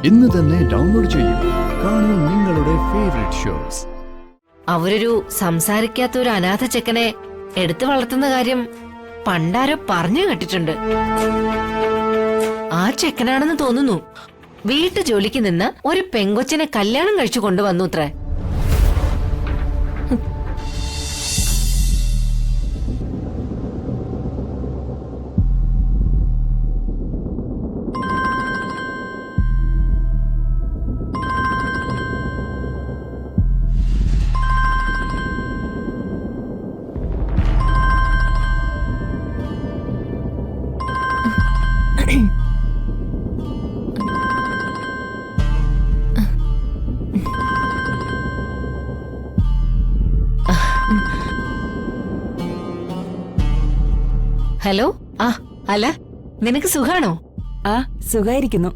ഇന്ന് തന്നെ ഡൗൺലോഡ് ചെയ്യൂ. കാണൂ നിങ്ങളുടെ ഫേവറേറ്റ് ഷോസ്. അവരൊരു സംസാരിക്കാത്ത ഒരു അനാഥ ചെക്കനെ എടുത്തു വളർത്തുന്ന കാര്യം പണ്ടാരോ പറഞ്ഞു കേട്ടിട്ടുണ്ട്. ആ ചെക്കനാണെന്ന് തോന്നുന്നു. വീട്ടു ജോലിക്ക് നിന്ന് ഒരു പെങ്കൊച്ചിനെ കല്യാണം കഴിച്ചു കൊണ്ടുവന്നു അത്രേ. ഹലോ. അല്ല, നിനക്ക് സുഖാണോ? സുഖായിരിക്കുന്നു.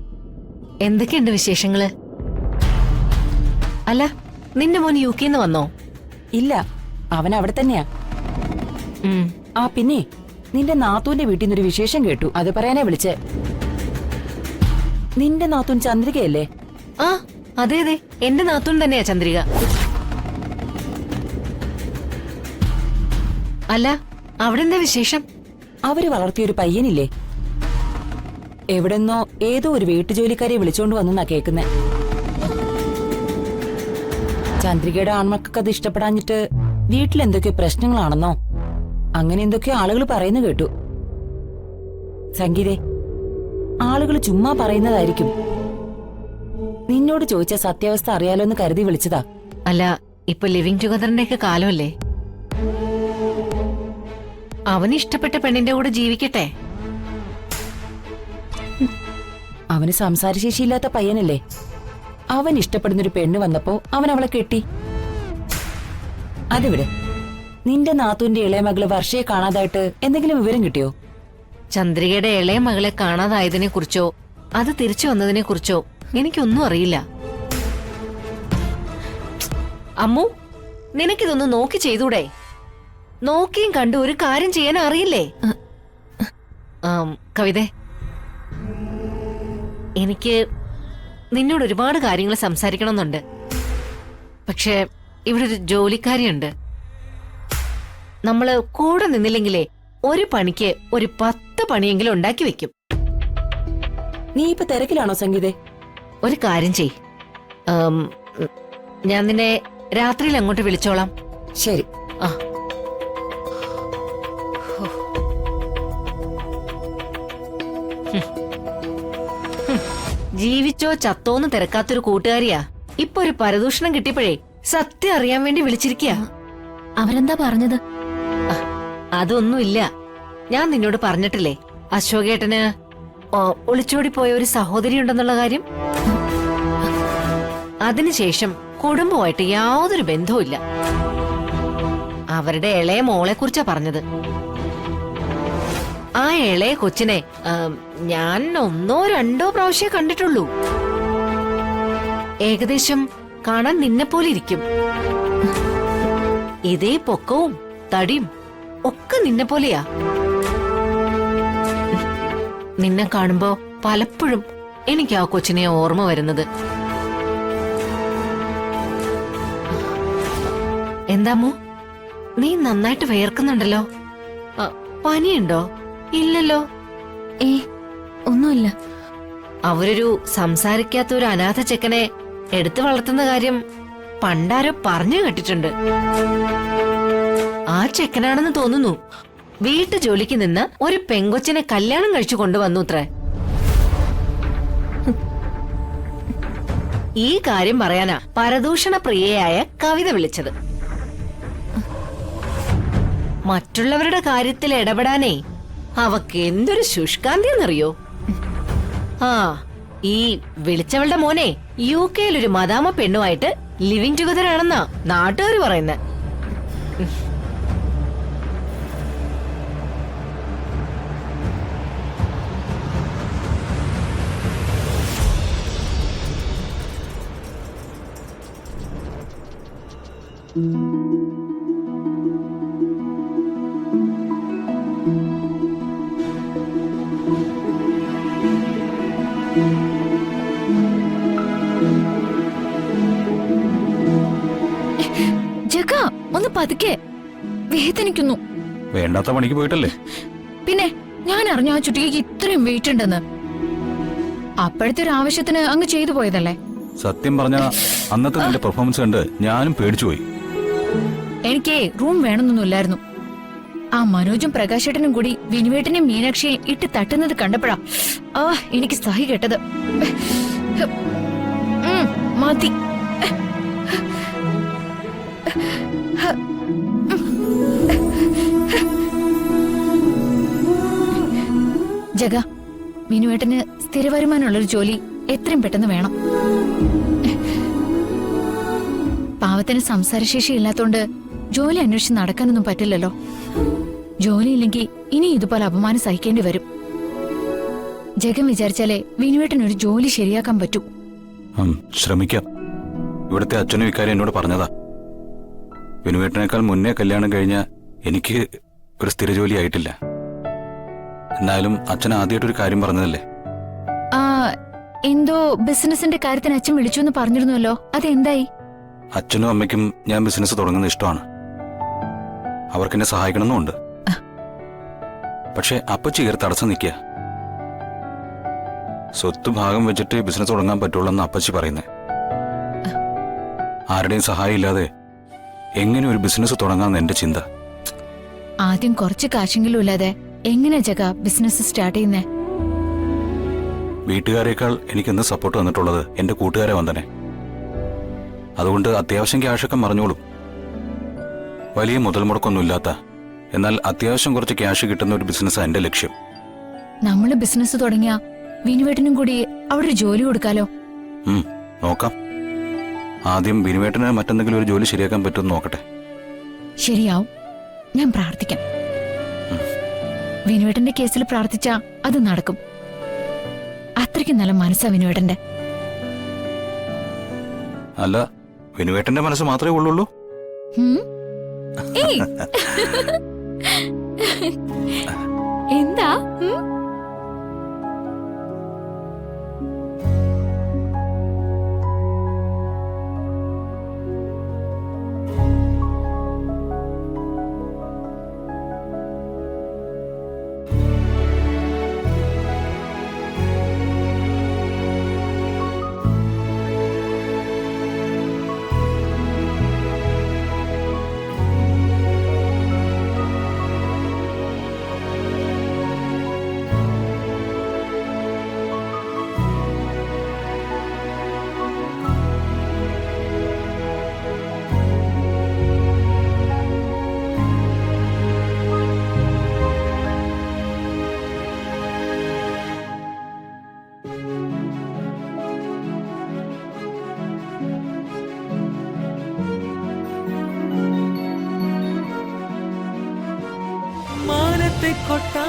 എന്തൊക്കെയുണ്ട് വിശേഷങ്ങള്? അല്ല, നിന്റെ മോൻ UK വന്നോ? ഇല്ല, അവൻ അവിടെ തന്നെയാ. പിന്നെ നിന്റെ നാത്തൂന്റെ വീട്ടിൽ നിന്നൊരു വിശേഷം കേട്ടു, അത് പറയാനാ വിളിച്ചേ. നിന്റെ നാത്തൂൻ ചന്ദ്രികയല്ലേ? അതെ അതെ, എന്റെ നാത്തൂൻ തന്നെയാ ചന്ദ്രിക. അല്ല, അവിടെ എന്താ വിശേഷം? അവര് വളർത്തിയൊരു പയ്യനില്ലേ, എവിടെന്നോ ഏതോ ഒരു വീട്ടുജോലിക്കാരെ വിളിച്ചോണ്ട് വന്നെന്നാ കേക്കുന്നേ. ചന്ദ്രികയുടെ ആൺമക്കൾക്ക് അത് ഇഷ്ടപ്പെടാഞ്ഞിട്ട് വീട്ടിലെന്തൊക്കെയോ പ്രശ്നങ്ങളാണെന്നോ അങ്ങനെ എന്തൊക്കെയോ ആളുകൾ പറയുന്നു കേട്ടു. സംഗീതേ, ആളുകൾ ചുമ്മാ പറയുന്നതായിരിക്കും. നിന്നോട് ചോദിച്ച സത്യാവസ്ഥ അറിയാലോ എന്ന് കരുതി വിളിച്ചതാ. അല്ല, ഇപ്പൊ ലിവിങ് ടുഗദറിന്റെ ഒക്കെ കാലമല്ലേ. അവന് ഇഷ്ടപ്പെട്ട പെണ്ണിന്റെ കൂടെ ജീവിക്കട്ടെ. അവന് സംസാരശേഷിയില്ലാത്ത പയ്യനല്ലേ. അവൻ ഇഷ്ടപ്പെടുന്നൊരു പെണ്ണ് വന്നപ്പോ അവൻ അവളെ കെട്ടി. അതിവിടെ നിന്റെ നാത്തൂന്റെ ഇളയ മകള് വർഷയെ കാണാതായിട്ട് എന്തെങ്കിലും വിവരം കിട്ടിയോ? ചന്ദ്രികയുടെ ഇളയ മകളെ കാണാതായതിനെ കുറിച്ചോ അത് തിരിച്ചു വന്നതിനെ കുറിച്ചോ എനിക്കൊന്നും അറിയില്ല. അമ്മു, നിനക്കിതൊന്ന് നോക്കി ചെയ്തൂടെ? നോക്കിയും കണ്ടു ഒരു കാര്യം ചെയ്യാൻ അറിയില്ലേ? കവിതേ, എനിക്ക് നിന്നോട് ഒരുപാട് കാര്യങ്ങൾ സംസാരിക്കണമെന്നുണ്ട്. പക്ഷെ ഇവിടെ ഒരു ജോലിക്കാരിയുണ്ട്. നമ്മള് കൂടെ നിന്നില്ലെങ്കിലേ ഒരു പണിക്ക് ഒരു 10 പണിയെങ്കിലും ഉണ്ടാക്കി വെക്കും. നീ ഇപ്പൊ തിരക്കിലാണോ സംഗീതേ? ഒരു കാര്യം ചെയ്, ഞാൻ നിന്നെ രാത്രിയിൽ അങ്ങോട്ട് വിളിച്ചോളാം. ശരി. ജീവിച്ചോ ചത്തോന്ന് തിരക്കാത്തൊരു കൂട്ടുകാരിയാ. ഇപ്പൊ ഒരു പരദൂഷണം കിട്ടിയപ്പോഴേ സത്യം അറിയാൻ വേണ്ടി വിളിച്ചിരിക്കുക. അവരെന്താ പറഞ്ഞത്? അതൊന്നുമില്ല. ഞാൻ നിന്നോട് പറഞ്ഞിട്ടില്ലേ അശോകേട്ടന് ഒളിച്ചോടിപ്പോയ ഒരു സഹോദരി ഉണ്ടെന്നുള്ള കാര്യം? അതിനുശേഷം കുടുംബമായിട്ട് യാതൊരു ബന്ധവുമില്ല. അവരുടെ ഇളയ മോളെ കുറിച്ചാ പറഞ്ഞത്. ആ ഇളയ കൊച്ചിനെ ഞാൻ 1 or 2 പ്രാവശ്യം കണ്ടിട്ടുള്ളൂ. ഏകദേശം കാണാൻ നിന്നെ പോലെ ഇരിക്കും. ഇതേ പൊക്കവും തടിയും ഒക്കെ നിന്നെ പോലെയാ. നിന്നെ കാണുമ്പോ പലപ്പോഴും എനിക്ക് ആ കൊച്ചിനെ ഓർമ്മ വരുന്നത്. എന്താമോ, നീ നന്നായിട്ട് വേർക്കുന്നുണ്ടല്ലോ. പനിയുണ്ടോ? ഇല്ലല്ലോ. ഒന്നുമില്ല. അവരൊരു സംസാരിക്കാത്ത ഒരു അനാഥ ചെക്കനെ എടുത്തു വളർത്തുന്ന കാര്യം പണ്ടാരോ പറഞ്ഞു കേട്ടിട്ടുണ്ട്. ആ ചെക്കനാണെന്ന് തോന്നുന്നു. വീട്ടു ജോലിക്ക് നിന്ന് ഒരു പെങ്കൊച്ചിനെ കല്യാണം കഴിച്ചു കൊണ്ടുവന്നു അത്രേ. ഈ കാര്യം പറയാനാ പരദൂഷണ പ്രിയയായ കവിത വിളിച്ചത്. മറ്റുള്ളവരുടെ കാര്യത്തിൽ ഇടപെടാനേ അവക്ക് എന്തൊരു ശുഷ്കാന്തിയെന്നറിയോ? ഈ വിളിച്ചവളുടെ മോനെ UK ഒരു മദാമ പെണ്ണുമായിട്ട് ലിവിങ് ടുഗദർ ആണെന്നാ നാട്ടുകാർ പറയുന്നത്. പതുക്കെ വേദനിക്കുന്നു. വേണ്ടാത്ത പണിക്ക് പോയിട്ടല്ലേ? പിന്നെ ഞാൻ അറിഞ്ഞ ആ ചുറ്റികയ്ക്ക് ഇത്രയും വെയിറ്റ് ഉണ്ടെന്ന്. അപ്പോഴത്തെ ഒരു ആവശ്യത്തിന് അങ്ങ് ചെയ്തു പോയതല്ലേ. സത്യം പറഞ്ഞ അന്നത്തെ നിന്റെ പെർഫോമൻസ് കണ്ട് ഞാനും പേടിച്ചുപോയി. എനിക്ക് റൂം വേണമെന്നൊന്നുമില്ലായിരുന്നു. ആ മനോജും പ്രകാശേട്ടനും കൂടി വിനുവേട്ടനെയും മീനാക്ഷിയെ ഇട്ട് തട്ടുന്നത് കണ്ടപ്പോഴാ എനിക്ക് സഹി കെട്ടത്. മതി. ജഗ, വിനുവേട്ടന് സ്ഥിര വരുമാനമുള്ളൊരു ജോലി എത്രയും പെട്ടെന്ന് വേണം. പാവത്തിന് സംസാരശേഷി ഇല്ലാത്തോണ്ട് ജോലി അന്വേഷിച്ച് നടക്കാനൊന്നും പറ്റില്ലല്ലോ. ജോലിയില്ലെങ്കിൽ ഇനി ഇതുപോലെ അപമാനം സഹിക്കേണ്ടി വരും. ജഗൻ വിചാരിച്ചാലേ വിനുവേട്ടനൊരു ജോലി ശരിയാക്കാൻ പറ്റൂ. ശ്രമിക്കാം. ഇവിടുത്തെ അച്ഛനും ഇക്കാര്യം എന്നോട് പറഞ്ഞതാ. വിനുവേട്ടനേക്കാൾ മുന്നേ കല്യാണം കഴിഞ്ഞ എനിക്ക് ഒരു സ്ഥിര ജോലി ആയിട്ടില്ല. എന്നാലും അച്ഛൻ ആദ്യമായിട്ടൊരു കാര്യം പറഞ്ഞതല്ലേ. എന്തോ ബിസിനസിന്റെ കാര്യത്തിന് അച്ഛൻ വിളിച്ചു എന്ന് പറഞ്ഞിരുന്നല്ലോ, അതെന്തായി? അച്ഛനും അമ്മയ്ക്കും ഞാൻ ബിസിനസ് തുടങ്ങുന്നത് ഇഷ്ടമാണ്. അവർക്കെന്നെ സഹായിക്കണമെന്നുണ്ട്. പക്ഷെ അപ്പച്ചി കയറി തടസ്സം നിൽക്കുക. സ്വത്ത് ഭാഗം വെച്ചിട്ട് ബിസിനസ് തുടങ്ങാൻ പറ്റുള്ളൂ അപ്പച്ചി പറയുന്നേ. ആരുടെയും സഹായം ഇല്ലാതെ എങ്ങനെ ഒരു ബിസിനസ് തുടങ്ങാന്ന് എന്റെ ചിന്ത. ആദ്യം കുറച്ച് കാശെങ്കിലും ഇല്ലാതെ എങ്ങനെ ജഗ ബിസിനസ് സ്റ്റാർട്ട് ചെയ്യുന്നേ? വീട്ടുകാരേക്കാൾ എനിക്കെന്ന് സപ്പോർട്ട് വന്നിട്ടുള്ളത് എന്റെ കൂട്ടുകാരെ വന്നനെ. അതുകൊണ്ട് അത്യാവശ്യം ക്യാഷൊക്കെ മറിഞ്ഞോളും. വലിയ മുതൽ മുടക്കൊന്നുമില്ലാത്ത, എന്നാൽ അത്യാവശ്യം കുറച്ച് ക്യാഷ് കിട്ടുന്ന ഒരു ബിസിനസ്സാണ് എന്റെ ലക്ഷ്യം. നമ്മള് ബിസിനസ് തുടങ്ങിയ വിനുവേട്ടനും കൂടി അവിടെ ഒരു ജോലി കൊടുക്കാലോ. നോക്കാം. ആദ്യം വിനുവേട്ടന് മറ്റെന്തെങ്കിലും ഒരു ജോലി ശരിയാക്കാൻ പറ്റുമെന്ന് നോക്കട്ടെ. ശരിയാവും, ഞാൻ പ്രാർത്ഥിക്കാം. വിനുവേട്ടന്റെ കേസിൽ പ്രാർത്ഥിച്ചാ അത് നടക്കും. അത്രയ്ക്ക് നല്ല മനസ്സാ വിനുവേട്ടന്റെ. അല്ല, വിനുവേട്ടന്റെ മനസ്സ് മാത്രമേ ഉള്ളൂ. എന്താ? കൊട്ടാ